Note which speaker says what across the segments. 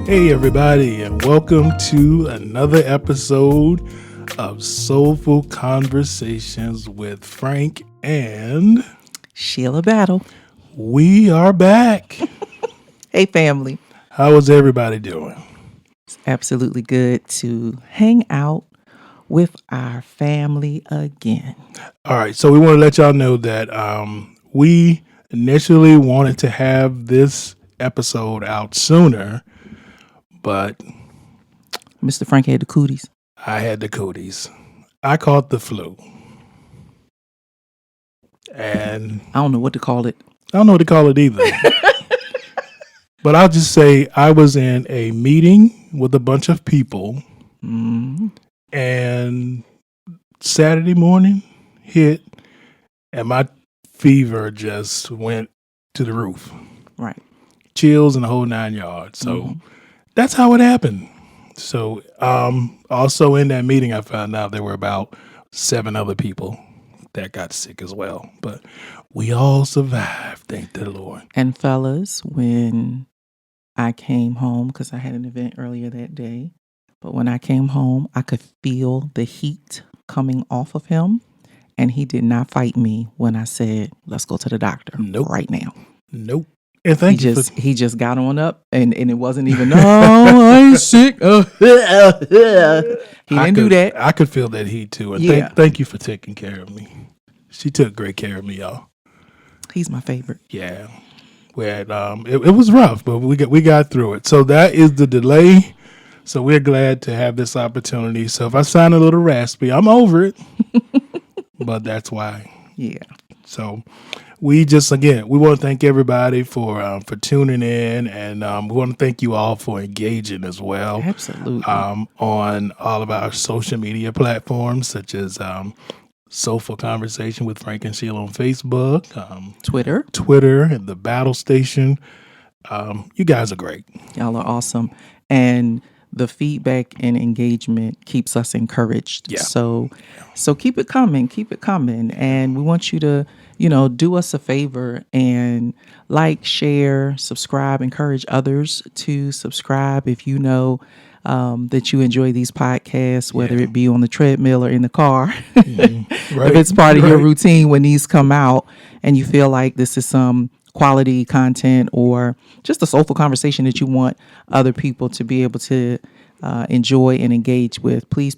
Speaker 1: Hey, everybody, and welcome to another episode of Soulful Conversations with Frank and
Speaker 2: Sheila Battle.
Speaker 1: we are back.
Speaker 2: Hey, family.
Speaker 1: How is everybody doing?
Speaker 2: It's absolutely good to hang out with our family again.
Speaker 1: All right, so we want to let y'all know that we initially wanted to have this episode out sooner, but
Speaker 2: Mr. Frank had the cooties.
Speaker 1: I had the cooties. I caught the flu. And
Speaker 2: I don't know what to call it.
Speaker 1: I don't know what to call it either. But I'll just say I was in a meeting with a bunch of people, and Saturday morning hit, and my fever just went to the roof.
Speaker 2: Right.
Speaker 1: Chills and the whole 9 yards. So that's how it happened. So also in that meeting, I found out there were about 7 other people that got sick as well. But we all survived, thank the Lord.
Speaker 2: And fellas, when I came home, because I had an event earlier that day, but when I came home, I could feel the heat coming off of him. And he did not fight me when I said, let's go to the doctor right now.
Speaker 1: Nope. And thank you.
Speaker 2: He just got on up, and it wasn't even, I ain't sick. He didn't do that.
Speaker 1: I could feel that heat too. And thank you for taking care of me. She took great care of me, y'all.
Speaker 2: He's my favorite.
Speaker 1: Yeah. We had, it was rough, but we got through it. So that is the delay. So we're glad to have this opportunity. So if I sound a little raspy, I'm over it. But that's why.
Speaker 2: Yeah.
Speaker 1: So we just, again, we want to thank everybody for tuning in, and we want to thank you all for engaging as well.
Speaker 2: Absolutely.
Speaker 1: On all of our social media platforms, such as Soulful Conversation with Frank and Sheila on Facebook, Twitter, and the Battle Station. You guys are great.
Speaker 2: Y'all are awesome. And the feedback and engagement keeps us encouraged.
Speaker 1: Yeah.
Speaker 2: So keep it coming. And we want you to, do us a favor and like, share, subscribe, encourage others to subscribe if you know that you enjoy these podcasts, whether it be on the treadmill or in the car. Right. If it's part of your routine when these come out and you feel like this is some quality content or just a soulful conversation that you want other people to be able to enjoy and engage with, please.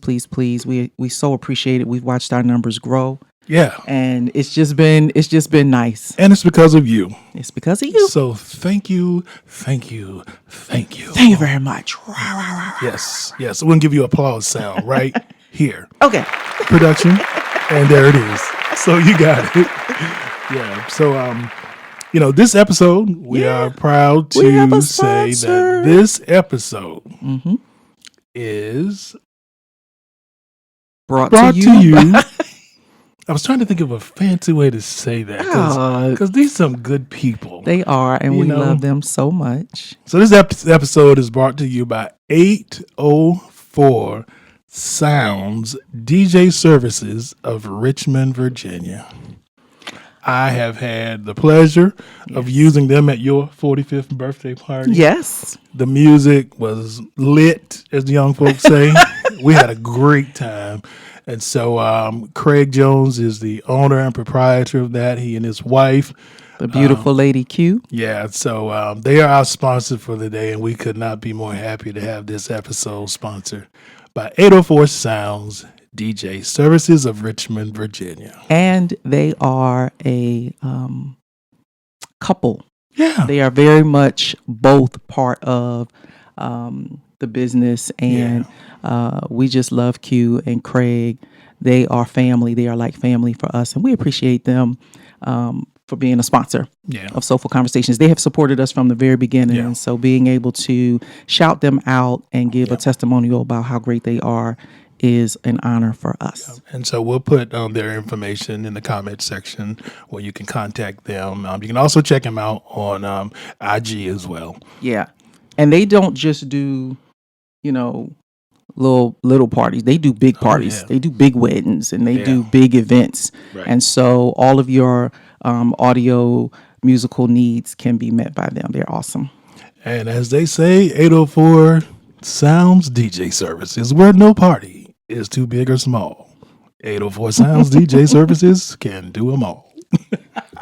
Speaker 2: We so appreciate it. We've watched our numbers grow.
Speaker 1: Yeah.
Speaker 2: And it's just been nice.
Speaker 1: And it's because of you.
Speaker 2: It's because of you.
Speaker 1: So thank you.
Speaker 2: Thank you very much.
Speaker 1: Yes. We're going to give you applause sound right here.
Speaker 2: Okay.
Speaker 1: Production. And there it is. So you got it. Yeah. So, this episode, we are proud to say that this episode is
Speaker 2: brought to you.
Speaker 1: I was trying to think of a fancy way to say that because these are some good people.
Speaker 2: They are, and we love them so much.
Speaker 1: So this episode is brought to you by 804 Sounds DJ Services of Richmond, Virginia. I have had the pleasure of using them at your 45th birthday party.
Speaker 2: Yes.
Speaker 1: The music was lit, as the young folks say. We had a great time. And so Craig Jones is the owner and proprietor of that. He and his wife.
Speaker 2: The beautiful lady Q.
Speaker 1: Yeah. So they are our sponsor for the day, and we could not be more happy to have this episode sponsored by 804 Sounds DJ Services of Richmond, Virginia.
Speaker 2: And they are a couple.
Speaker 1: Yeah.
Speaker 2: They are very much both part of the business, and we just love Q and Craig. They are family. They are like family for us, and we appreciate them for being a sponsor of Soulful Conversations. They have supported us from the very beginning, and so being able to shout them out and give a testimonial about how great they are is an honor for us.
Speaker 1: And so we'll put their information in the comment section where you can contact them. You can also check them out on IG as well. Yeah.
Speaker 2: And they don't just do, little parties. They do big parties. They do big weddings, and they do big events. Right. And so all of your audio musical needs can be met by them. They're awesome.
Speaker 1: And as they say, 804 Sounds DJ Services, where no party is too big or small. 804 Sounds DJ Services can do them all.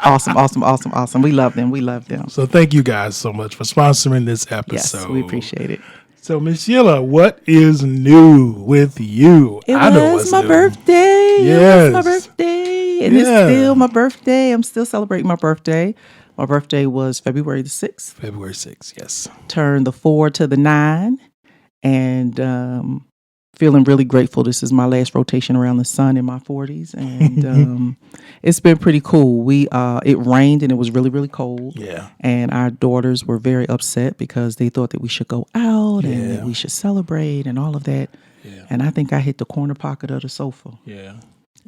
Speaker 2: Awesome, awesome, awesome, awesome. We love them. We love them.
Speaker 1: So thank you guys so much for sponsoring this
Speaker 2: Yes,
Speaker 1: episode.
Speaker 2: we appreciate it.
Speaker 1: So, Miss Sheila, what is new with you?
Speaker 2: I know was my birthday.
Speaker 1: Yes.
Speaker 2: It was my birthday. And it's still my birthday. I'm still celebrating my birthday. My birthday was February the 6th.
Speaker 1: February 6th, yes.
Speaker 2: Turned the 4 to the 9. And feeling really grateful. This is my last rotation around the sun in my 40s. And it's been pretty cool. It rained and it was really, really cold.
Speaker 1: Yeah.
Speaker 2: And our daughters were very upset because they thought that we should go out and that we should celebrate and all of that.
Speaker 1: Yeah.
Speaker 2: And I think I hit the corner pocket of the sofa.
Speaker 1: Yeah.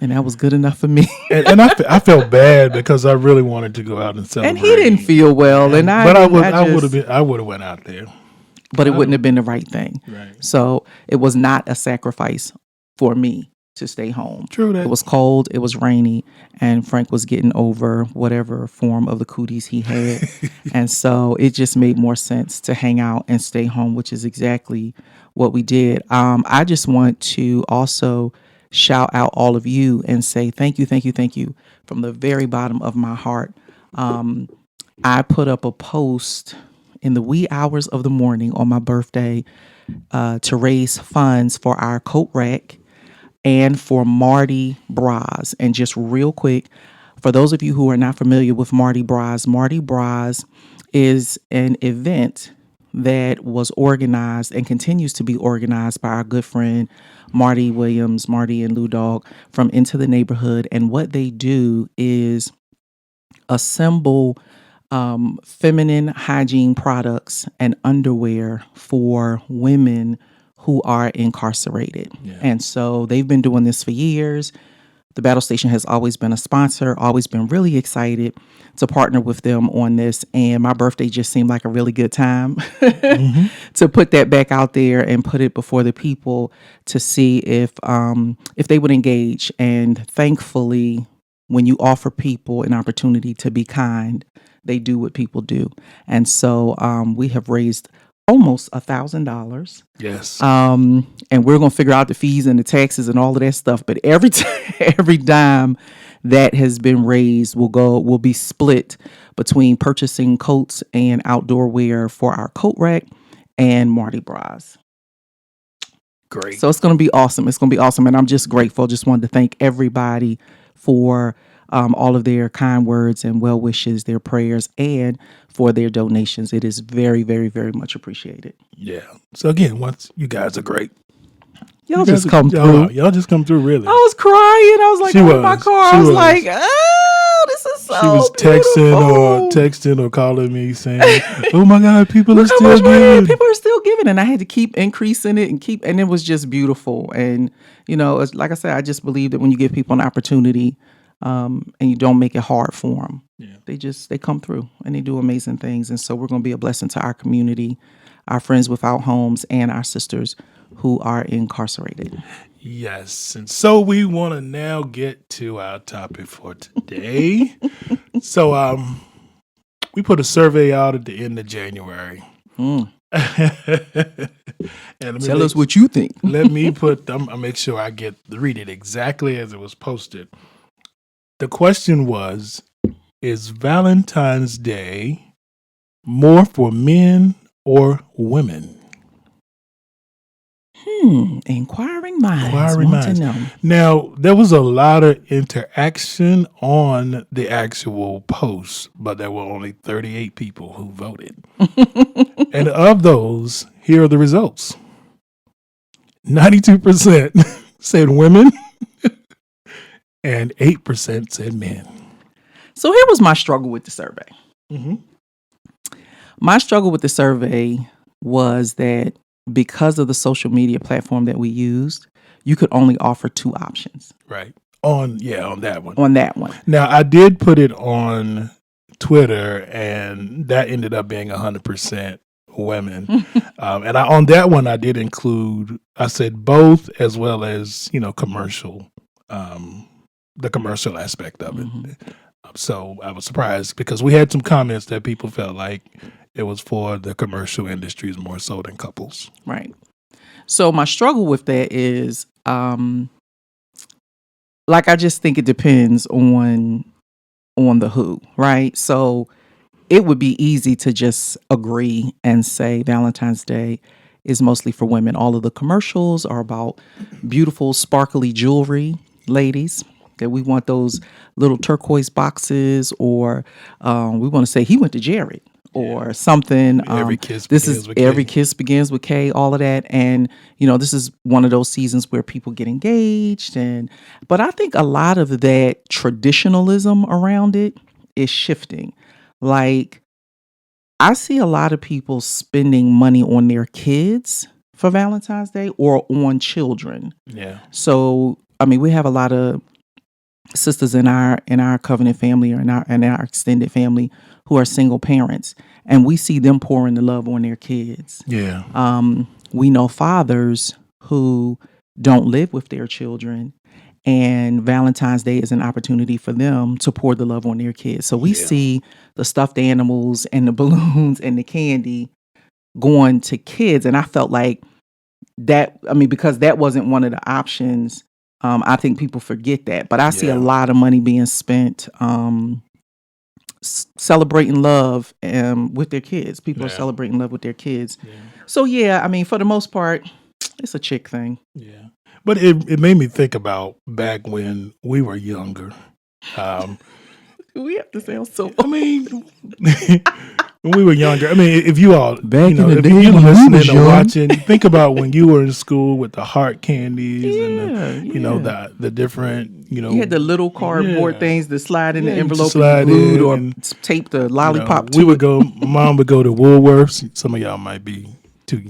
Speaker 2: And that was good enough for me.
Speaker 1: and I felt bad because I really wanted to go out and celebrate.
Speaker 2: And he didn't feel well. And
Speaker 1: I would have went out there.
Speaker 2: But it wouldn't have been the right thing.
Speaker 1: Right.
Speaker 2: So it was not a sacrifice for me to stay home.
Speaker 1: True that.
Speaker 2: It was cold, it was rainy, and Frank was getting over whatever form of the cooties he had. And so it just made more sense to hang out and stay home, which is exactly what we did. I just want to also shout out all of you and say thank you, thank you, thank you from the very bottom of my heart. I put up a post in the wee hours of the morning on my birthday to raise funds for our coat rack and for Mardi Gras. And just real quick, for those of you who are not familiar with Mardi Gras is an event that was organized and continues to be organized by our good friend Marty Williams, Marty and Lou Dog from Into the Neighborhood. And what they do is assemble feminine hygiene products and underwear for women who are incarcerated. Yeah. And so they've been doing this for years. The Battle Station has always been a sponsor, always been really excited to partner with them on this. And my birthday just seemed like a really good time to put that back out there and put it before the people to see if they would engage. And thankfully, when you offer people an opportunity to be kind, they do what people do. And so we have raised almost $1,000.
Speaker 1: Yes.
Speaker 2: And we're going to figure out the fees and the taxes and all of that stuff. But every dime that has been raised will be split between purchasing coats and outdoor wear for our coat rack and Mardi Gras.
Speaker 1: Great.
Speaker 2: So it's going to be awesome. It's going to be awesome. And I'm just grateful. Just wanted to thank everybody for all of their kind words and well wishes, their prayers, and for their donations. It is very, very, very much appreciated.
Speaker 1: Yeah. So again, once you guys are great.
Speaker 2: Y'all just come through.
Speaker 1: Y'all just come through, really.
Speaker 2: I was crying. I was like, in my car. I was like, oh, this is so
Speaker 1: She was texting or calling me saying, oh my God, people are still giving.
Speaker 2: People are still giving. And I had to keep increasing it and it was just beautiful. And, it's, like I said, I just believe that when you give people an opportunity, and you don't make it hard for them. Yeah. They come through and they do amazing things. And so we're going to be a blessing to our community, our friends without homes, and our sisters who are incarcerated.
Speaker 1: Yes. And so we want to now get to our topic for today. So we put a survey out at the end of January.
Speaker 2: And tell us what you think.
Speaker 1: Let me I'll make sure I read it exactly as it was posted. The question was, is Valentine's Day more for men or women?
Speaker 2: Inquiring minds want to know.
Speaker 1: Now, there was a lot of interaction on the actual post, but there were only 38 people who voted. And of those, here are the results. 92% said women. And 8% said men.
Speaker 2: So here was my struggle with the survey.
Speaker 1: Mm-hmm.
Speaker 2: My struggle with the survey was that because of the social media platform that we used, you could only offer 2 options.
Speaker 1: Right. On that one.
Speaker 2: On that one.
Speaker 1: Now, I did put it on Twitter, and that ended up being 100% women. And on that one, I did include, I said both as well as, commercial. The commercial aspect of it. So I was surprised because we had some comments that people felt like it was for the commercial industries more so than couples.
Speaker 2: Right. So my struggle with that is, like, I just think it depends on the who, right? So it would be easy to just agree and say Valentine's Day is mostly for women. All of the commercials are about beautiful, sparkly jewelry, ladies. That we want those little turquoise boxes, or we want to say he went to Jared, or something.
Speaker 1: Every kiss
Speaker 2: This
Speaker 1: begins
Speaker 2: is
Speaker 1: with
Speaker 2: every
Speaker 1: K.
Speaker 2: kiss begins with K. All of that, and this is one of those seasons where people get engaged, but I think a lot of that traditionalism around it is shifting. Like, I see a lot of people spending money on their kids for Valentine's Day or on children.
Speaker 1: Yeah.
Speaker 2: So, I mean, we have a lot of sisters in our covenant family, or in our extended family, who are single parents, and we see them pouring the love on their kids.
Speaker 1: Yeah.
Speaker 2: We know fathers who don't live with their children, and Valentine's Day is an opportunity for them to pour the love on their kids. So we
Speaker 1: Yeah.
Speaker 2: see the stuffed animals and the balloons and the candy going to kids, and I felt like that. I mean, because that wasn't one of the options. I think people forget that, but I see a
Speaker 1: Yeah.
Speaker 2: lot of money being spent celebrating love with their kids. People are
Speaker 1: Yeah.
Speaker 2: celebrating love with their kids.
Speaker 1: Yeah.
Speaker 2: So yeah, I mean, for the most part, it's a chick thing.
Speaker 1: Yeah. But it made me think about back when we were younger. Um,
Speaker 2: We have to sound so.
Speaker 1: I mean, when we were younger, I mean, if you all,
Speaker 2: Back in the
Speaker 1: if
Speaker 2: day
Speaker 1: you're
Speaker 2: when we
Speaker 1: listening
Speaker 2: was
Speaker 1: or
Speaker 2: young.
Speaker 1: watching, think about when you were in school with the heart candies and
Speaker 2: Yeah.
Speaker 1: the different,
Speaker 2: You had the little cardboard
Speaker 1: yeah.
Speaker 2: thing that slide in the
Speaker 1: Yeah, you just
Speaker 2: envelope
Speaker 1: slide
Speaker 2: and glued,
Speaker 1: in
Speaker 2: or
Speaker 1: and,
Speaker 2: tape the lollipop
Speaker 1: we
Speaker 2: to
Speaker 1: would
Speaker 2: it.
Speaker 1: go. Mom would go to Woolworths. Some of y'all might be too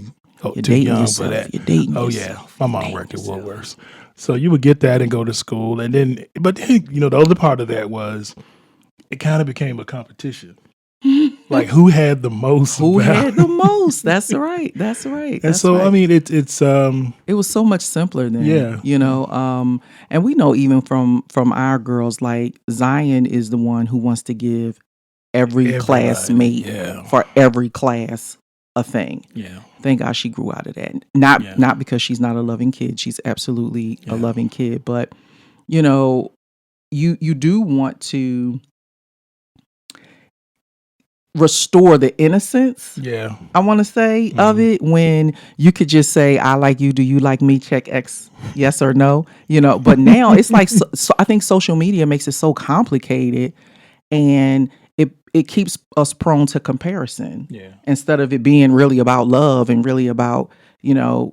Speaker 2: You're
Speaker 1: too
Speaker 2: dating
Speaker 1: young for
Speaker 2: yourself.
Speaker 1: that.
Speaker 2: You're dating
Speaker 1: Oh yeah,
Speaker 2: yourself.
Speaker 1: my
Speaker 2: You're
Speaker 1: mom
Speaker 2: dating
Speaker 1: worked at
Speaker 2: yourself.
Speaker 1: Woolworths, so you would get that and go to school, and then, but then, the other part of that was it kind of became a competition, like who had the most
Speaker 2: Who had the
Speaker 1: value.
Speaker 2: most? That's right. That's right.
Speaker 1: And
Speaker 2: That's
Speaker 1: so I
Speaker 2: right.
Speaker 1: mean, it's
Speaker 2: It was so much simpler then,
Speaker 1: yeah,
Speaker 2: and we know even from our girls, like Zion is the one who wants to give every
Speaker 1: everybody,
Speaker 2: classmate
Speaker 1: yeah,
Speaker 2: for every class a thing.
Speaker 1: yeah,
Speaker 2: Thank God she grew out of that. Not
Speaker 1: yeah,
Speaker 2: not because she's not a loving kid. She's absolutely a
Speaker 1: yeah,
Speaker 2: loving kid, but you know, you do want to restore the innocence,
Speaker 1: yeah,
Speaker 2: I want to say, of
Speaker 1: mhm,
Speaker 2: it, when you could just say, I like you, do you like me, check X, yes or no, but now it's like, so I think social media makes it so complicated, and it keeps us prone to comparison,
Speaker 1: yeah,
Speaker 2: instead of it being really about love and really about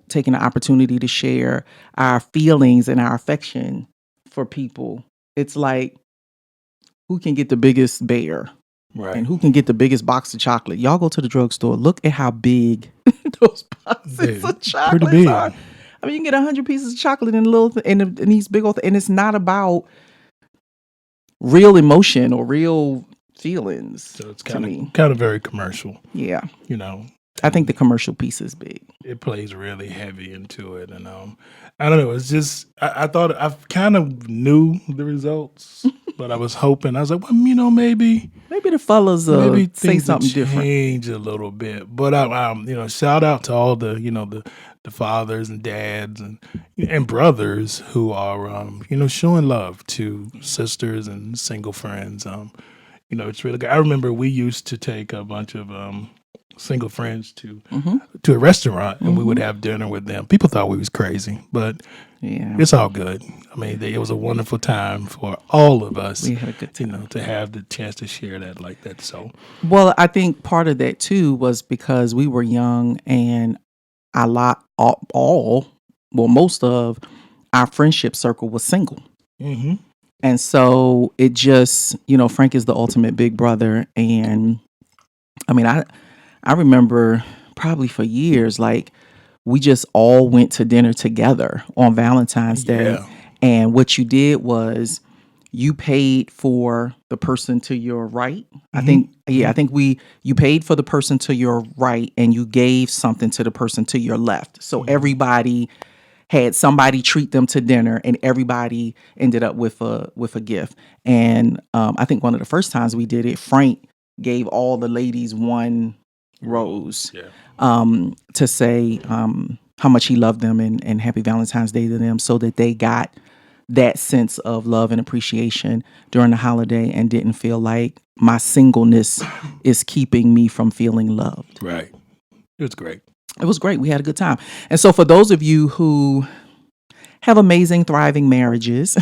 Speaker 2: taking the opportunity to share our feelings and our affection for people. It's like, who can get the biggest bear
Speaker 1: right.
Speaker 2: and who can get the biggest box of chocolate. Y'all go to the drugstore, look at how big those boxes
Speaker 1: They're
Speaker 2: of
Speaker 1: pretty
Speaker 2: chocolates are.
Speaker 1: big.
Speaker 2: I mean, you can get 100 pieces of chocolate in in these big old, and it's not about real emotion or real feelings
Speaker 1: So it's
Speaker 2: to me.
Speaker 1: kind of very commercial,
Speaker 2: Yeah,
Speaker 1: you know.
Speaker 2: I think the commercial piece is big.
Speaker 1: It plays really heavy into it, and I don't know. It's just I thought I kind of knew the results, but I was hoping. I was like, well, maybe
Speaker 2: Maybe the fellas say
Speaker 1: things will
Speaker 2: something different.
Speaker 1: change a little bit. But shout out to all the the fathers and dads and brothers who are showing love to sisters and single friends. It's really good. I remember we used to take a bunch of single friends
Speaker 2: Hmm.
Speaker 1: to a restaurant, and we would
Speaker 2: Hmm.
Speaker 1: have dinner with them. People thought we was crazy, but
Speaker 2: Yeah,
Speaker 1: it's all good. I mean, it was a wonderful time for all of us,
Speaker 2: we had a good time.
Speaker 1: to have the chance to share that like that. So,
Speaker 2: Well, I think part of that too was because we were young, and a lot all well, most of our friendship circle was single.
Speaker 1: hmm
Speaker 2: And so it just, Frank is the ultimate big brother. And I mean, I remember probably for years, like, we just all went to dinner together on Valentine's Day.
Speaker 1: yeah,
Speaker 2: And what you did was you paid for the person to your right. I
Speaker 1: hmm
Speaker 2: think, yeah, I think you paid for the person to your right, and you gave something to the person to your left. So
Speaker 1: hmm
Speaker 2: everybody had somebody treat them to dinner, and everybody ended up with a gift. And I think one of the first times we did it, Frank gave all the ladies one rose,
Speaker 1: Yeah.
Speaker 2: to say how much he loved them, and happy Valentine's Day to them, so that they got that sense of love and appreciation during the holiday and didn't feel like my singleness is keeping me from feeling loved.
Speaker 1: Right. It was great.
Speaker 2: It was great. We had a good time. And so for those of you who have amazing, thriving marriages,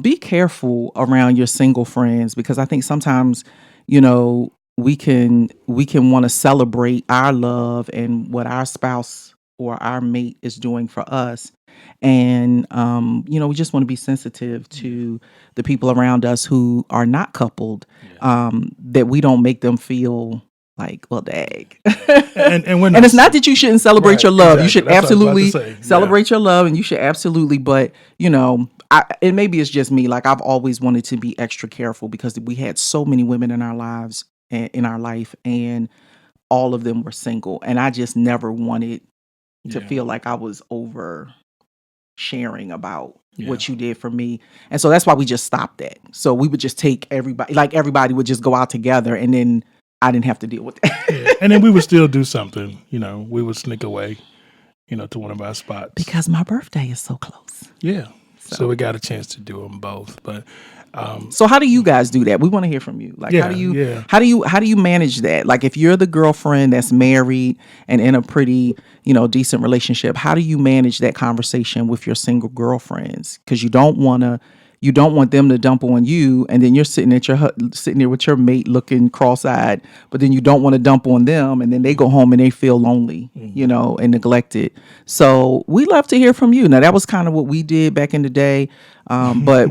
Speaker 2: be careful around your single friends, because I think sometimes, we can want to celebrate our love and what our spouse or our mate is doing for us. And we just want to be sensitive to the people around us who are not coupled,
Speaker 1: Yeah.
Speaker 2: that we don't make them feel like, well, dag.
Speaker 1: And we're
Speaker 2: And
Speaker 1: not
Speaker 2: it's not that you shouldn't celebrate
Speaker 1: right.
Speaker 2: your love. You
Speaker 1: Exactly.
Speaker 2: should
Speaker 1: That's what I was about to
Speaker 2: absolutely
Speaker 1: say. Yeah.
Speaker 2: celebrate your love, and you should absolutely, but and maybe it's just me. Like, I've always wanted to be extra careful because we had so many women in our lives, in our life, and all of them were single, and I just never wanted to
Speaker 1: Yeah.
Speaker 2: feel like I was over sharing about
Speaker 1: Yeah.
Speaker 2: what you did for me. And so that's why we just stopped that. So we would just take everybody, like everybody would just go out together, and then I didn't have to deal with that.
Speaker 1: Yeah. And then we would still do something. We would sneak away, to one of our spots.
Speaker 2: Because my birthday is so close.
Speaker 1: Yeah. So we got a chance to do them both. But
Speaker 2: So how do you guys do that? We want to hear from you. Like,
Speaker 1: Yeah,
Speaker 2: how do you
Speaker 1: yeah.
Speaker 2: how do you manage that? Like, if you're the girlfriend that's married and in a pretty, decent relationship, how do you manage that conversation with your single girlfriends? Because you don't want them to dump on you, and then you're sitting there with your mate looking cross-eyed, but then you don't want to dump on them, and then they go home and they feel lonely, and neglected. So we love to hear from you. Now, that was kind of what we did back in the day, but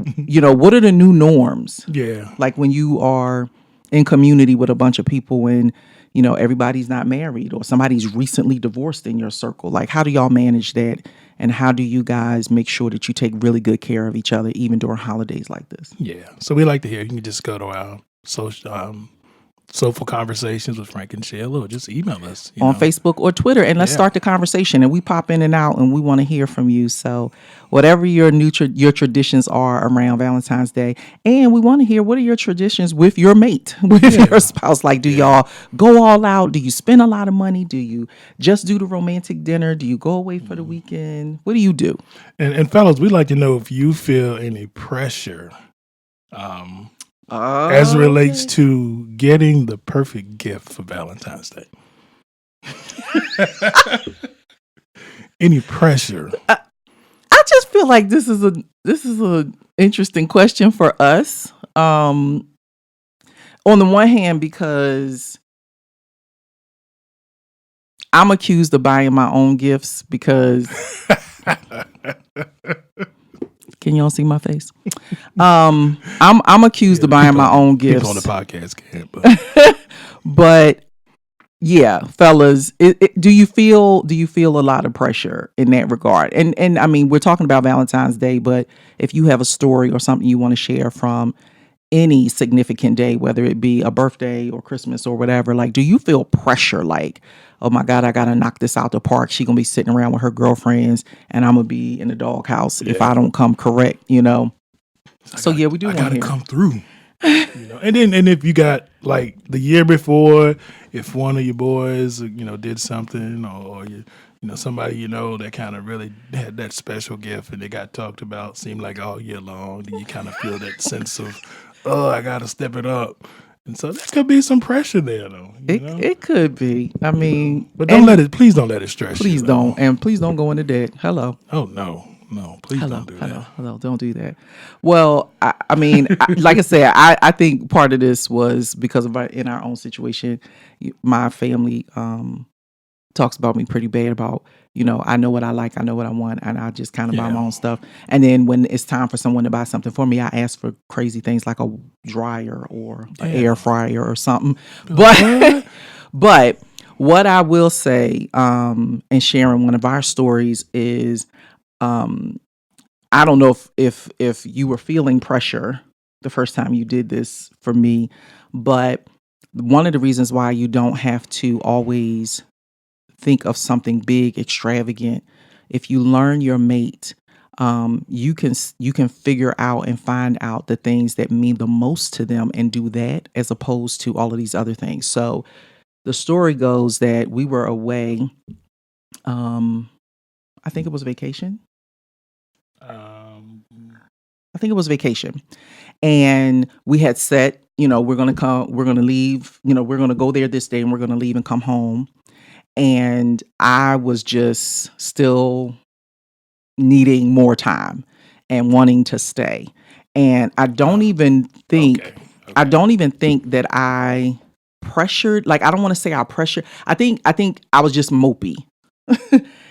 Speaker 2: what are the new norms?
Speaker 1: yeah.
Speaker 2: Like, when you are in community with a bunch of people, and everybody's not married, or somebody's recently divorced in your circle, like, how do y'all manage that, and how do you guys make sure that you take really good care of each other even during holidays like this?
Speaker 1: Yeah. So we like to hear. You can just go to our Soulful Conversations with Frank and Sheila, or just email us
Speaker 2: On Facebook or Twitter, and let's
Speaker 1: Yeah.
Speaker 2: start the conversation. And we pop in and out, and we want to hear from you. So whatever your your traditions are around Valentine's Day, and we want to hear, what are your traditions with your mate, with your spouse? Like, do y'all go all out? Do you spend a lot of money? Do you just do the romantic dinner? Do you go away for the weekend? What do you do?
Speaker 1: And fellas, we'd like to know if you feel any pressure as it relates to getting the perfect gift for Valentine's Day. Any pressure?
Speaker 2: I just feel like this is a interesting question for us. On the one hand, because I'm accused of buying my own gifts, because can y'all see my face? I'm accused of buying my own gifts.
Speaker 1: People on the podcast can't, but
Speaker 2: But yeah, fellas, do you feel a lot of pressure in that regard? And I mean, we're talking about Valentine's Day, but if you have a story or something you want to share from any significant day, whether it be a birthday or Christmas or whatever, like, do you feel pressure? Like, oh my God, I gotta knock this out the park. She gonna be sitting around with her girlfriends, and I'm gonna be in the doghouse if I don't come correct, So yeah, we do
Speaker 1: I
Speaker 2: want to
Speaker 1: gotta
Speaker 2: hear.
Speaker 1: come through. And if you got, like, the year before, if one of your boys did something, or somebody that kind of really had that special gift, and they got talked about, seemed like all year long, then you kind of feel that sense of, oh, I gotta step it up. And so there could be some pressure there, though.
Speaker 2: It could be. I mean,
Speaker 1: But please don't let it stress you.
Speaker 2: please
Speaker 1: though.
Speaker 2: don't, and please don't go into debt. Hello.
Speaker 1: Oh no, please
Speaker 2: Hello,
Speaker 1: don't do
Speaker 2: hello,
Speaker 1: that.
Speaker 2: hello. Don't do that. Well, I mean, like I said, I think part of this was because of in our own situation. My family talks about me pretty bad about, I know what I like, I know what I want, and I just kind of buy my own stuff. And then when it's time for someone to buy something for me, I ask for crazy things like a dryer or an air fryer or something. But but what I will say, and sharing one of our stories is, I don't know if you were feeling pressure the first time you did this for me, but one of the reasons why you don't have to always think of something big, extravagant, if you learn your mate, you can figure out and find out the things that mean the most to them and do that as opposed to all of these other things. So the story goes that we were away. Um, I think it was vacation.
Speaker 1: Um,
Speaker 2: I think it was vacation. And we had set, we're going to leave, we're going to go there this day and we're going to leave and come home. And I was just still needing more time and wanting to stay. And
Speaker 1: okay.
Speaker 2: I
Speaker 1: Okay.
Speaker 2: don't even think that I pressured, like I don't want to say I pressured. I think I was just mopey.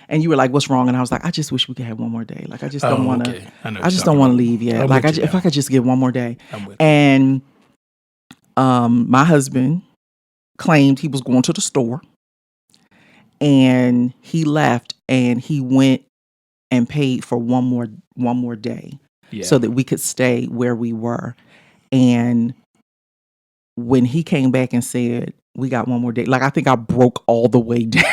Speaker 2: And you were like, "What's wrong?" And I was like, "I just wish we could have one more day. Like
Speaker 1: Oh, okay. I know
Speaker 2: I
Speaker 1: what you're
Speaker 2: just don't
Speaker 1: talking
Speaker 2: want to
Speaker 1: about.
Speaker 2: leave yet.
Speaker 1: I'm
Speaker 2: Like
Speaker 1: with you
Speaker 2: if I
Speaker 1: now.
Speaker 2: could just get one more day."
Speaker 1: I'm with you.
Speaker 2: And my husband claimed he was going to the store and he left and he went and paid for one more day
Speaker 1: Yeah.
Speaker 2: so that we could stay where we were. And when he came back and said, "We got one more day," like I think I broke all the way down.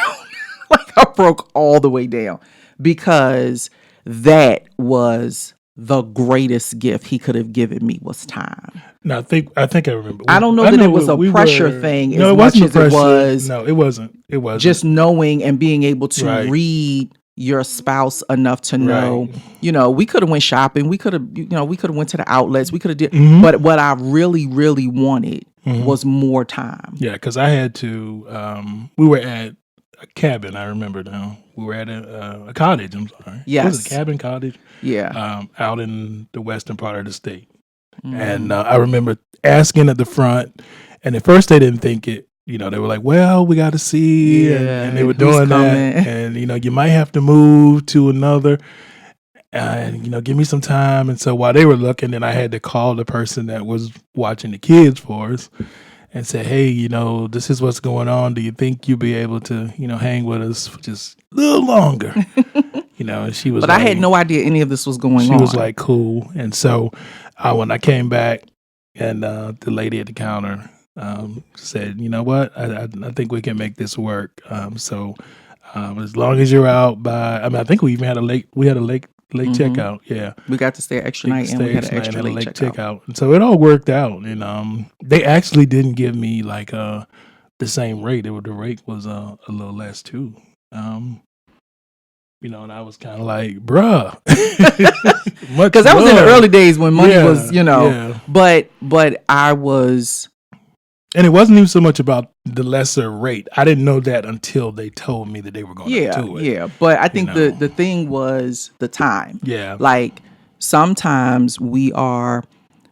Speaker 2: Like I broke all the way down because that was the greatest gift he could have given me was time.
Speaker 1: No, I think I remember.
Speaker 2: I don't know
Speaker 1: I
Speaker 2: that
Speaker 1: know
Speaker 2: it was a
Speaker 1: we
Speaker 2: pressure
Speaker 1: were.
Speaker 2: thing
Speaker 1: No,
Speaker 2: as
Speaker 1: it
Speaker 2: much
Speaker 1: wasn't a
Speaker 2: as it
Speaker 1: pressure.
Speaker 2: was
Speaker 1: No, it wasn't. It wasn't.
Speaker 2: just knowing and being able to
Speaker 1: Right.
Speaker 2: read your spouse enough to know,
Speaker 1: Right.
Speaker 2: we could have went shopping, we could have, we could have went to the outlets, we could have did,
Speaker 1: Hmm.
Speaker 2: but what I really, really wanted
Speaker 1: Hmm.
Speaker 2: was more time.
Speaker 1: Yeah, because I had to. We were at a cabin. I remember now. We were at a cottage. I'm sorry. Was it a
Speaker 2: Yes.
Speaker 1: cabin cottage?
Speaker 2: Yeah.
Speaker 1: Out in the western part of the state. And
Speaker 2: Hmm.
Speaker 1: I remember asking at the front, and at first they didn't think it. They were like, "Well, we got to see,"
Speaker 2: Yeah.
Speaker 1: and they were
Speaker 2: And who's
Speaker 1: doing that,
Speaker 2: coming?
Speaker 1: and you might have to move to another, and give me some time. And so while they were looking, then I had to call the person that was watching the kids for us and say, "Hey, this is what's going on. Do you think you'll be able to, hang with us for just a little longer?" And she was
Speaker 2: But I had
Speaker 1: like,
Speaker 2: no idea any of this was going
Speaker 1: she was
Speaker 2: on.
Speaker 1: like, "Cool." And so when I came back, and the lady at the counter said, "You know what? I think we can make this work. So as long as you're out by, I mean, I think we even had a late
Speaker 2: Hmm.
Speaker 1: checkout. Yeah,
Speaker 2: We got to stay an extra
Speaker 1: we could
Speaker 2: night and we
Speaker 1: stay
Speaker 2: had an
Speaker 1: extra night and
Speaker 2: extra
Speaker 1: had a
Speaker 2: late
Speaker 1: late
Speaker 2: checkout.
Speaker 1: checkout, and so it all worked out. And they actually didn't give me like the same rate. The rate was a little less too. Um, and I was kind of like, "Bruh, much
Speaker 2: Because that was in the
Speaker 1: love."
Speaker 2: early days when money was,
Speaker 1: Yeah, yeah.
Speaker 2: but I was,
Speaker 1: And it wasn't even so much about the lesser rate. I didn't know that until they told me that they were going to
Speaker 2: yeah,
Speaker 1: do it.
Speaker 2: yeah. But I
Speaker 1: You
Speaker 2: think the
Speaker 1: know.
Speaker 2: the thing was the time.
Speaker 1: Yeah.
Speaker 2: Like sometimes we are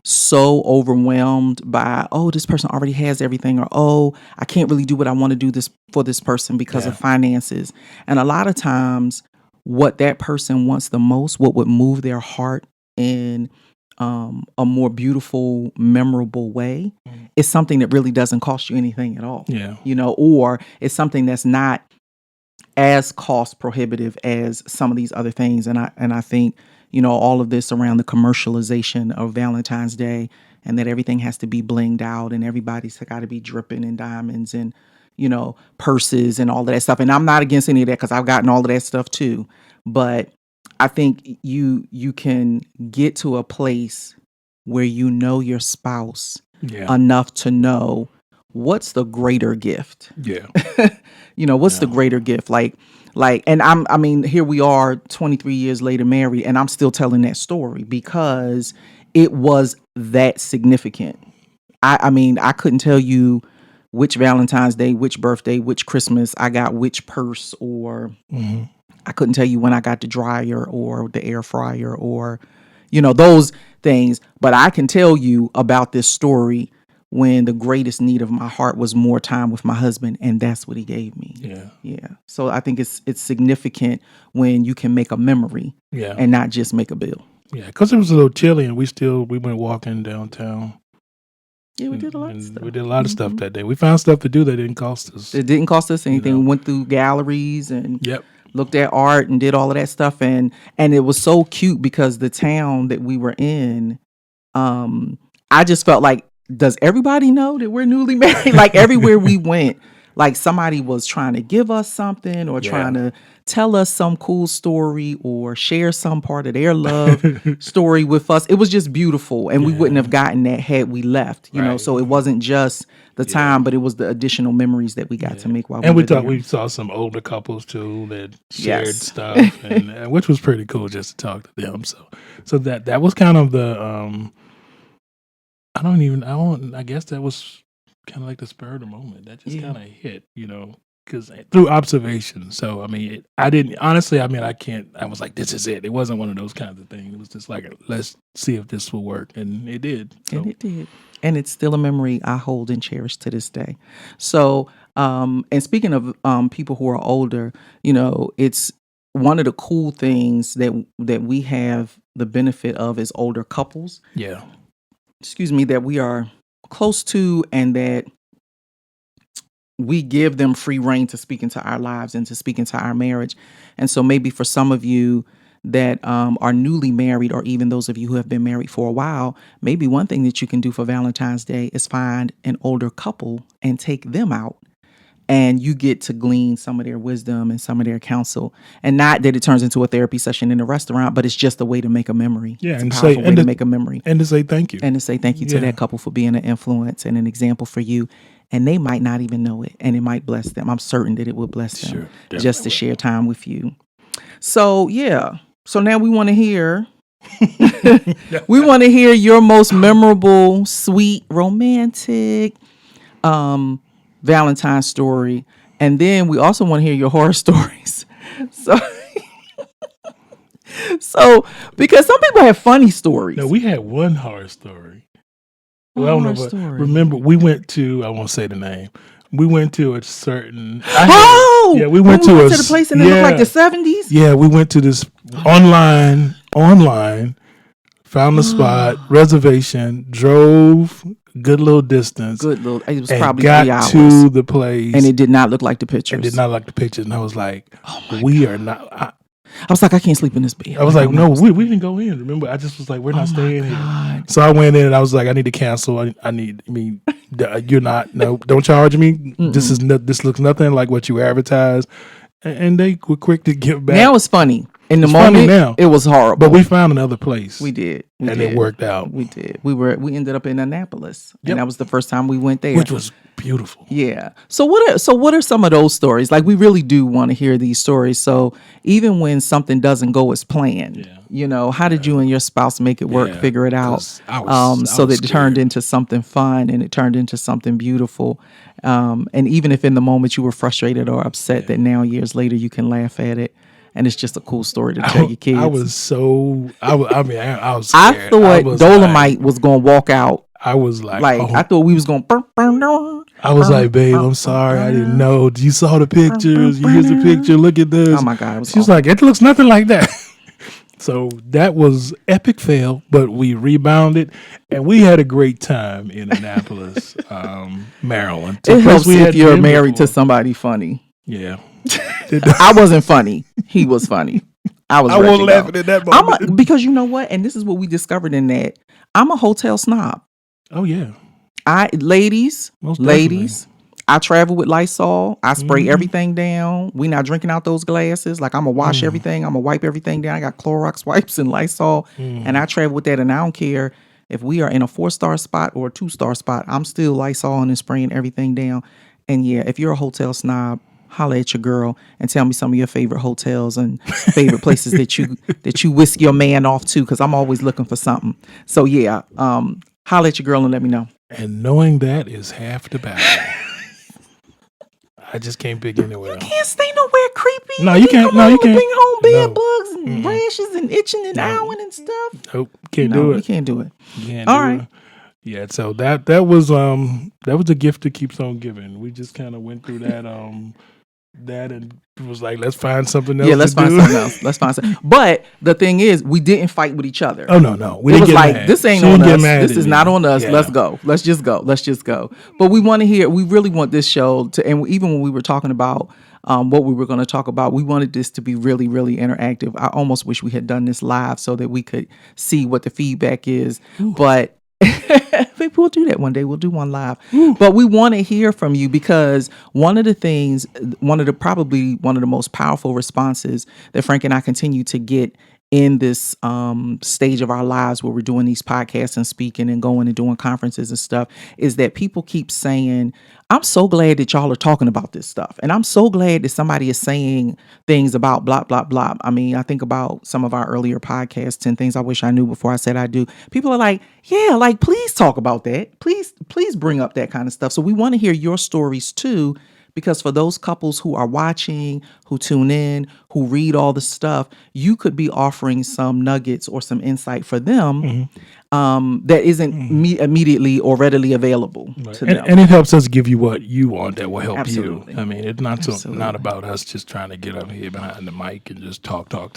Speaker 2: so overwhelmed by, oh, this person already has everything, or oh, I can't really do what I want to do this for this person because
Speaker 1: Yeah.
Speaker 2: of finances. And a lot of times what that person wants the most, what would move their heart in a more beautiful, memorable way,
Speaker 1: Mhm.
Speaker 2: is something that really doesn't cost you anything at all.
Speaker 1: Yeah.
Speaker 2: Or it's something that's not as cost prohibitive as some of these other things. And I think, all of this around the commercialization of Valentine's Day and that everything has to be blinged out and everybody's got to be dripping in diamonds and, purses and all of that stuff. And I'm not against any of that because I've gotten all of that stuff too. But I think you can get to a place where you know your spouse
Speaker 1: Yeah.
Speaker 2: enough to know what's the greater gift.
Speaker 1: Yeah.
Speaker 2: What's the
Speaker 1: Yeah.
Speaker 2: greater gift? And I mean, here we are 23 years later married, and I'm still telling that story because it was that significant. I mean, I couldn't tell you which Valentine's Day, which birthday, which Christmas I got which purse, or
Speaker 1: Hmm.
Speaker 2: I couldn't tell you when I got the dryer or the air fryer or, those things. But I can tell you about this story when the greatest need of my heart was more time with my husband, and that's what he gave me.
Speaker 1: Yeah.
Speaker 2: Yeah. So I think it's significant when you can make a memory
Speaker 1: Yeah.
Speaker 2: and not just make a bill.
Speaker 1: Yeah. Because it was a little chilly, and we went walking downtown.
Speaker 2: Yeah, we did a lot of
Speaker 1: And
Speaker 2: stuff.
Speaker 1: we did a lot of stuff
Speaker 2: Mhm.
Speaker 1: that day. We found stuff to do that didn't cost us.
Speaker 2: It didn't cost us anything.
Speaker 1: know.
Speaker 2: We went through galleries and
Speaker 1: Yep.
Speaker 2: looked at art and did all of that stuff, and it was so cute because the town that we were in, I just felt like, does everybody know that we're newly married? Like everywhere we went, Like somebody was trying to give us something or trying to tell us some cool story or share some part of their love story with us. It was just beautiful. And we wouldn't have gotten that had we left, you know.
Speaker 1: Right.
Speaker 2: So it wasn't just the time, but it was the additional memories that we got to make while
Speaker 1: And
Speaker 2: we
Speaker 1: we
Speaker 2: were
Speaker 1: thought
Speaker 2: there.
Speaker 1: we saw some older couples too that shared
Speaker 2: Yes.
Speaker 1: stuff, and which was pretty cool just to talk to them. So that was kind of the I guess that was kind of like the spur of the moment. That just kind of hit, you know, because through observation. So I mean, I didn't honestly. I mean, I was like, this is it. It wasn't one of those kinds of things. It was just like, let's see if this will work, and it did. So.
Speaker 2: And it did. And it's still a memory I hold and cherish to this day. So, and speaking of people who are older, you know, it's one of the cool things that we have the benefit of as older couples.
Speaker 1: Yeah.
Speaker 2: Excuse me, that we are close to, and that we give them free reign to speak into our lives and to speak into our marriage. And so maybe for some of you that are newly married, or even those of you who have been married for a while, maybe one thing that you can do for Valentine's Day is find an older couple and take them out. And you get to glean some of their wisdom and some of their counsel. And not that it turns into a therapy session in a restaurant, but it's just a way to make a memory.
Speaker 1: Yeah,
Speaker 2: it's
Speaker 1: and
Speaker 2: a powerful way to make a memory.
Speaker 1: And to say thank you.
Speaker 2: And to say thank you to that couple for being an influence and an example for you. And they might not even know it, and it might bless them. I'm certain that it will bless them just to share time with you. So, yeah. So now we want to hear your most memorable, sweet, romantic Valentine story. And then we also want to hear your horror stories. So because some people have funny stories.
Speaker 1: No, we had one horror story. Well, I don't know, remember, we went to, I won't say the name. We went to a certain. We went to
Speaker 2: the place and it looked like the 70s.
Speaker 1: Yeah, we went to this online, found the spot, reservation, drove good little distance.
Speaker 2: It was probably
Speaker 1: got
Speaker 2: 3 hours
Speaker 1: to the place,
Speaker 2: and it did not look like the pictures.
Speaker 1: It did not like the pictures, and I was like, we are not.
Speaker 2: I was like, I can't sleep in this bed.
Speaker 1: I was like, no, we didn't go in. Remember, I just was like, we're not staying here. So I went in and I was like, I need to cancel. You're not. No, don't charge me. This looks nothing like what you advertised. And they were quick to give back.
Speaker 2: Now it's funny. In the moment, now. It was horrible.
Speaker 1: But we found another place.
Speaker 2: We did.
Speaker 1: It worked out.
Speaker 2: We did. We ended up in Annapolis. And that was the first time we went there.
Speaker 1: Which was beautiful.
Speaker 2: Yeah. So what are some of those stories? Like, we really do want to hear these stories. So even when something doesn't go as planned, you know, how did you and your spouse make it work, figure it out? So that it turned into something fun and it turned into something beautiful. And even if in the moment you were frustrated or upset, that now years later you can laugh at it. And it's just a cool story to tell your kids.
Speaker 1: I was scared.
Speaker 2: I thought Dolomite was going to walk out.
Speaker 1: I was like,
Speaker 2: I thought we was going to.
Speaker 1: I was like, babe, I'm sorry. I didn't know. You saw the pictures. Here's the picture. Look at this.
Speaker 2: Oh, my God.
Speaker 1: She was like, it looks nothing like that. So that was epic fail, but we rebounded, and we had a great time in Annapolis, Maryland.
Speaker 2: It helps if you're married to somebody funny.
Speaker 1: Yeah.
Speaker 2: I wasn't funny. He was funny. I wasn't
Speaker 1: laughing at that moment.
Speaker 2: Because you know what? And this is what we discovered in that. I'm a hotel snob.
Speaker 1: Oh, yeah.
Speaker 2: Ladies, I travel with Lysol. I spray everything down. We not drinking out those glasses. Like, I'm going to wash everything. I'm going to wipe everything down. I got Clorox wipes and Lysol. And I travel with that. And I don't care if we are in a 4-star spot or a 2-star spot. I'm still Lysol and spraying everything down. And yeah, if you're a hotel snob, holla at your girl and tell me some of your favorite hotels and favorite places that you whisk your man off to, because I'm always looking for something. So yeah, holla at your girl and let me know.
Speaker 1: And knowing that is half the battle. I just can't pick anywhere else.
Speaker 2: You can't stay nowhere creepy.
Speaker 1: No, you can't. No, you can't.
Speaker 2: Bring home bed bugs and rashes and itching and owling and stuff.
Speaker 1: Nope, can't do it.
Speaker 2: We can't do it.
Speaker 1: All right. Yeah, so that was a gift that keeps on giving. We just kind of went through that and it was like, let's find something else.
Speaker 2: Yeah, let's find something else. Let's find something. But the thing is, we didn't fight with each other.
Speaker 1: Oh no,
Speaker 2: we didn't get mad. This ain't on us. This is not on us. Yeah. Let's go. Let's just go. But we want to hear. We really want this show to. And even when we were talking about what we were going to talk about, we wanted this to be really, really interactive. I almost wish we had done this live so that we could see what the feedback is. Ooh. But Maybe we'll do that one day. We'll do one live. But we want to hear from you, because one of the most powerful responses that Frank and I continue to get in this stage of our lives where we're doing these podcasts and speaking and going and doing conferences and stuff is that people keep saying, I'm so glad that y'all are talking about this stuff. And I'm so glad that somebody is saying things about blah, blah, blah. I mean, I think about some of our earlier podcasts, 10 Things I Wish I Knew Before I Said I Do. People are like, yeah, like, please talk about that. Please bring up that kind of stuff. So we want to hear your stories too, because for those couples who are watching, who tune in, who read all the stuff, you could be offering some nuggets or some insight for them that isn't immediately or readily available to them.
Speaker 1: And it helps us give you what you want that will help
Speaker 2: Absolutely.
Speaker 1: you. I mean, it's not
Speaker 2: Absolutely.
Speaker 1: not about us just trying to get up here behind the mic and just talk. We want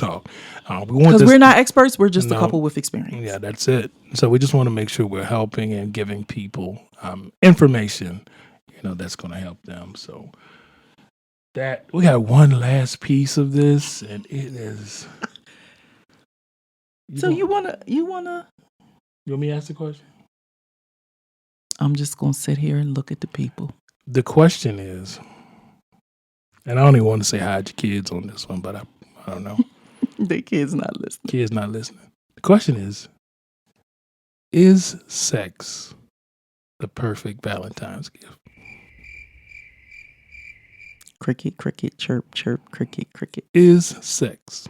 Speaker 2: Because
Speaker 1: this.
Speaker 2: we're not experts, we're just a
Speaker 1: No.
Speaker 2: couple with experience.
Speaker 1: Yeah, that's it. So we just want to make sure we're helping and giving people information, that's going to help them. So that we got one last piece of this, and it is.
Speaker 2: You wanna?
Speaker 1: You want me to ask the question?
Speaker 2: I'm just gonna sit here and look at the people.
Speaker 1: The question is, and I don't even want to say hide your kids on this one, but I don't know.
Speaker 2: The kids not listening.
Speaker 1: Kids not listening. The question is sex the perfect Valentine's gift?
Speaker 2: Cricket, cricket, chirp, chirp, cricket, cricket.
Speaker 1: Is sex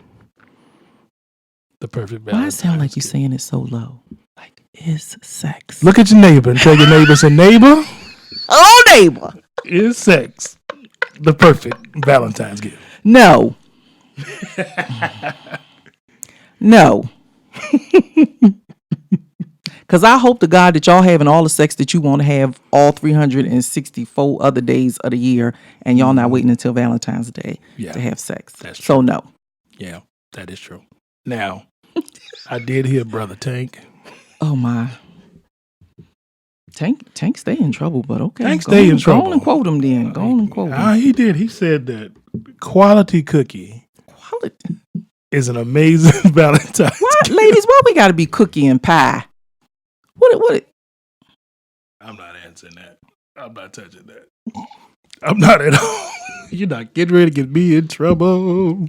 Speaker 1: the perfect Valentine's
Speaker 2: Why it sound like you
Speaker 1: gift?
Speaker 2: saying it so low? Like, is sex?
Speaker 1: Look at your neighbor and tell your neighbor, say, neighbor,
Speaker 2: Oh, neighbor.
Speaker 1: is sex the perfect Valentine's gift?
Speaker 2: No. No. Because I hope to God that y'all having all the sex that you want to have all 364 other days of the year, and y'all not waiting until Valentine's Day to have sex.
Speaker 1: That's
Speaker 2: so no.
Speaker 1: Yeah, that is true. Now, I did hear Brother Tank.
Speaker 2: Oh my. Tank stay in trouble, but okay.
Speaker 1: Tank stay in trouble.
Speaker 2: Go on and quote him then. Go on and quote him.
Speaker 1: He did. He said that quality cookie
Speaker 2: Quality.
Speaker 1: is an amazing Valentine's.
Speaker 2: What, ladies? Why we got to be cookie and pie? What?
Speaker 1: I'm not answering that. I'm not touching that. I'm not at all. You're not getting ready to get me in trouble.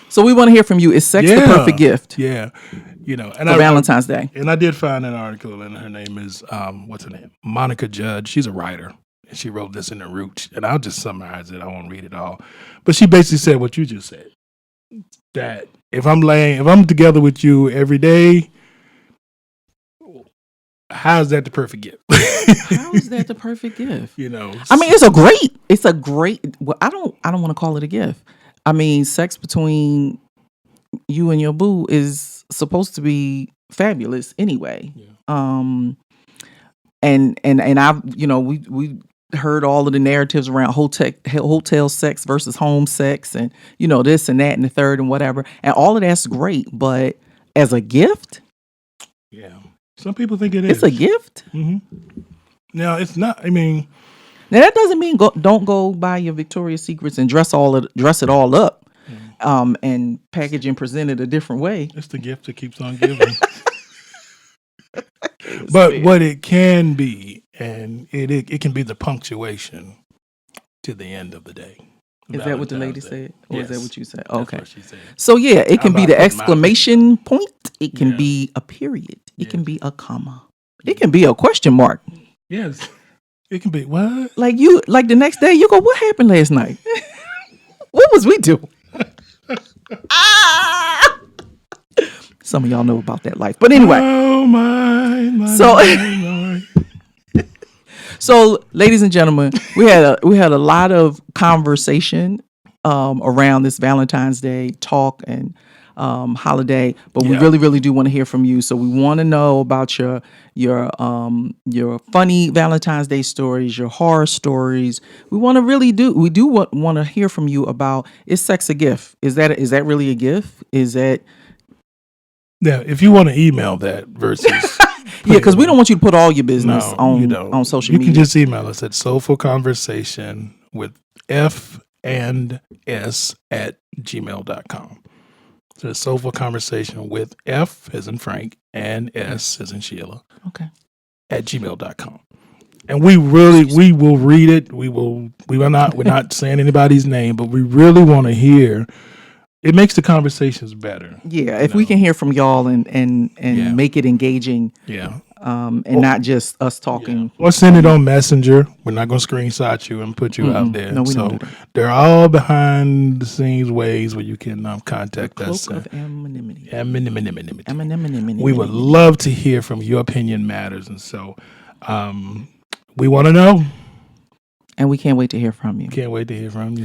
Speaker 2: So we want to hear from you. Is sex the perfect gift?
Speaker 1: Yeah. And
Speaker 2: for Valentine's Day.
Speaker 1: And I did find an article, and her name is, what's her name? Monica Judge. She's a writer, and she wrote this in the Root. And I'll just summarize it. I won't read it all. But she basically said what you just said. That if I'm together with you every day, how is that the perfect gift?
Speaker 2: How is that the perfect gift?
Speaker 1: I
Speaker 2: mean, it's a great, well, I don't want to call it a gift. I mean, sex between you and your boo is supposed to be fabulous anyway. Yeah. And I've, we heard all of the narratives around hotel sex versus home sex, and this and that and the third and whatever, and all of that's great, but as a gift,
Speaker 1: yeah, some people think it is.
Speaker 2: It's a gift.
Speaker 1: Mm-hmm. Now it's not. I mean,
Speaker 2: now that doesn't mean don't go buy your Victoria's Secrets and dress it all up, and package and present it a different way.
Speaker 1: It's the gift that keeps on giving. But what it can be, and it can be the punctuation to the end of the day.
Speaker 2: Is that what the lady said? Or
Speaker 1: yes.
Speaker 2: Is that what you said?
Speaker 1: That's
Speaker 2: Okay.
Speaker 1: what she said.
Speaker 2: So yeah, it can be the exclamation point. It can be a period. It can be a comma. It can be a question mark.
Speaker 1: Yes. It can be what?
Speaker 2: Like the next day you go, what happened last night? What was we doing? Some of y'all know about that life. But anyway.
Speaker 1: Oh my.
Speaker 2: So, ladies and gentlemen, we had a lot of conversation around this Valentine's Day talk and holiday, but we really, really do want to hear from you. So we want to know about your funny Valentine's Day stories, your horror stories. We want to hear from you about, is sex a gift? Is that really a gift? Is that
Speaker 1: if you want to email that versus
Speaker 2: because we don't want you to put all your business on social media.
Speaker 1: You can just email us at soulfulconversation with f&s@gmail.com. So it's soulful conversation with F as in Frank and S as in Sheila.
Speaker 2: Okay.
Speaker 1: gmail.com. And we will read it. We're not saying anybody's name, but we really want to hear. It makes the conversations better.
Speaker 2: Yeah, if we can hear from y'all and make it engaging.
Speaker 1: Yeah.
Speaker 2: And not just us talking.
Speaker 1: Or send it on Messenger. We're not going to screenshot you and put you out there.
Speaker 2: No, we don't do that.
Speaker 1: They're all behind the scenes ways where you can contact us.
Speaker 2: Cloak of anonymity.
Speaker 1: Anonymity. We would love to hear from your opinion matters. And so we want to know.
Speaker 2: And we can't wait to hear from you.
Speaker 1: Can't wait to hear from you.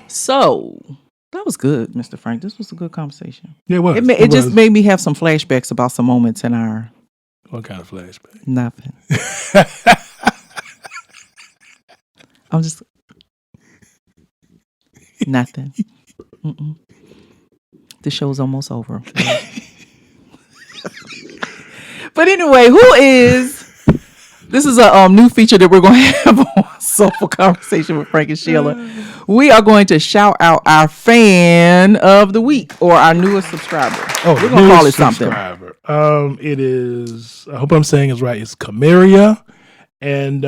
Speaker 1: So
Speaker 2: that was good, Mr. Frank. This was a good conversation.
Speaker 1: Yeah, it was.
Speaker 2: It just made me have some flashbacks about some moments in our...
Speaker 1: What kind of flashback?
Speaker 2: Nothing. I'm just... Nothing. The show's almost over. But anyway, this is a new feature that we're going to have on Soulful Conversation with Frank and Sheila. We are going to shout out our fan of the week or our newest subscriber.
Speaker 1: Oh,
Speaker 2: we're going to call it something.
Speaker 1: It is, I hope I'm saying it's right. It's Camaria and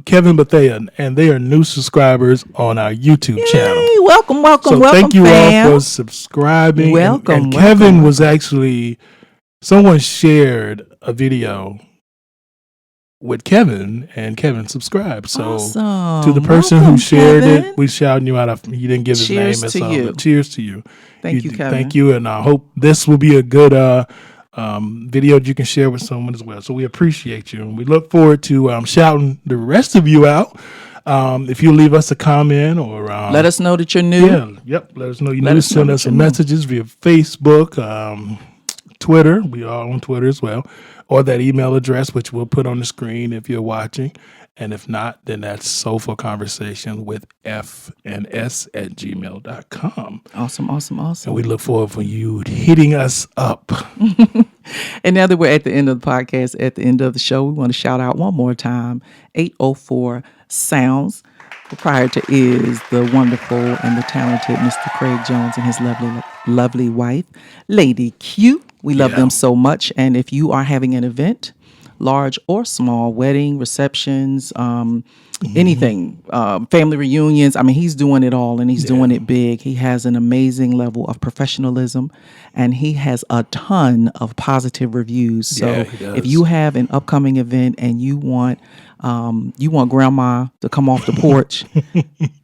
Speaker 1: Kevin Bethea, and they are new subscribers on our YouTube channel.
Speaker 2: Welcome,
Speaker 1: so thank you all for subscribing.
Speaker 2: Welcome.
Speaker 1: And Kevin was actually, someone shared a video with Kevin, and Kevin subscribed. So to the person who shared it, we shouting you out. He didn't give his name.
Speaker 2: Cheers to you.
Speaker 1: Cheers to you.
Speaker 2: Thank you, Kevin.
Speaker 1: Thank you, and I hope this will be a good video that you can share with someone as well. So we appreciate you, and we look forward to shouting the rest of you out. If you leave us a comment or
Speaker 2: let us know that you're new.
Speaker 1: Let us know you're new. Send us some messages via Facebook, Twitter. We are on Twitter as well. Or that email address, which we'll put on the screen if you're watching. And if not, then that's Soulful Conversation with fns@gmail.com.
Speaker 2: Awesome.
Speaker 1: And we look forward for you hitting us up.
Speaker 2: And now that we're at the end of the podcast, at the end of the show, we want to shout out one more time, 804 Sounds. Proprietor is the wonderful and the talented Mr. Craig Jones and his lovely wife, Lady Q. We love them so much. And if you are having an event, large or small, wedding, receptions, anything, family reunions, I mean, he's doing it all and he's doing it big. He has an amazing level of professionalism and he has a ton of positive reviews. So if you have an upcoming event and you want grandma to come off the porch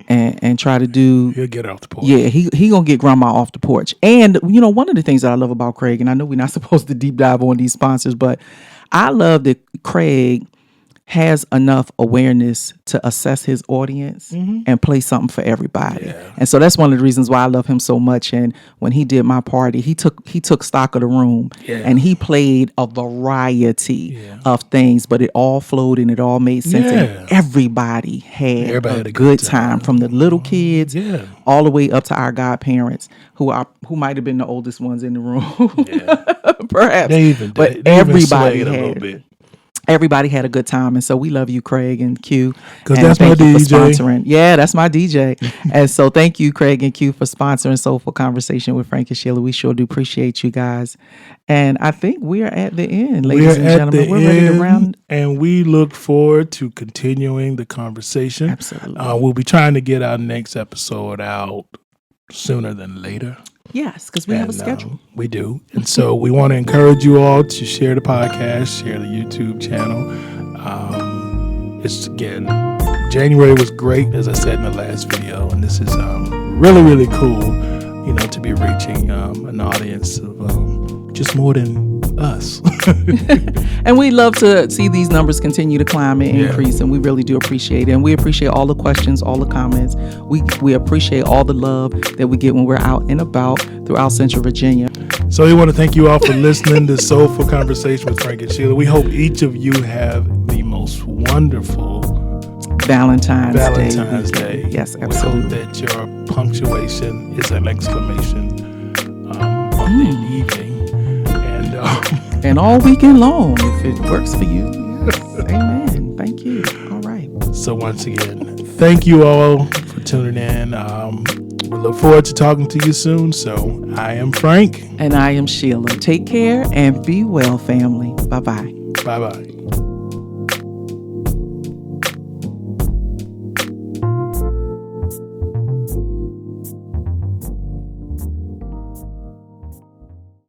Speaker 2: and try to do...
Speaker 1: He'll get off the porch.
Speaker 2: Yeah, he gonna get grandma off the porch. And, one of the things that I love about Craig, and I know we're not supposed to deep dive on these sponsors, but I love that Craig has enough awareness to assess his audience and play something for everybody. Yeah. And so that's one of the reasons why I love him so much. And when he did my party, he took stock of the room and he played a variety of things, but it all flowed and it all made sense. And everybody had a good time from the little kids all the way up to our godparents who might have been the oldest ones in the room. Perhaps. But everybody had a little bit. Everybody had a good time, and so we love you, Craig and Q.
Speaker 1: Because that's my DJ.
Speaker 2: For sponsoring. Yeah, that's my DJ. And so thank you, Craig and Q, for sponsoring Soulful Conversation with Frank and Sheila. We sure do appreciate you guys. And I think we are at the end, ladies and gentlemen. We're ready to round.
Speaker 1: And we look forward to continuing the conversation.
Speaker 2: Absolutely.
Speaker 1: We'll be trying to get our next episode out sooner than later.
Speaker 2: Yes, because we have a schedule.
Speaker 1: We do. And so we want to encourage you all to share the podcast, share the YouTube channel. It's, again, January was great, as I said in the last video. And this is really, really cool, to be reaching an audience of just more than us.
Speaker 2: And we love to see these numbers continue to climb and increase, and we really do appreciate it. And we appreciate all the questions, all the comments. We appreciate all the love that we get when we're out and about throughout Central Virginia.
Speaker 1: So we want to thank you all for listening to Soulful Conversation with Frank and Sheila. We hope each of you have the most wonderful
Speaker 2: Valentine's
Speaker 1: Day.
Speaker 2: Yes, absolutely.
Speaker 1: We hope that your punctuation is an exclamation on the evening.
Speaker 2: And all weekend long, if it works for you. Yes. Amen. Thank you. All right.
Speaker 1: So once again, thank you all for tuning in. We look forward to talking to you soon. So I am Frank.
Speaker 2: And I am Sheila. Take care and be well, family. Bye-bye.
Speaker 1: Bye-bye.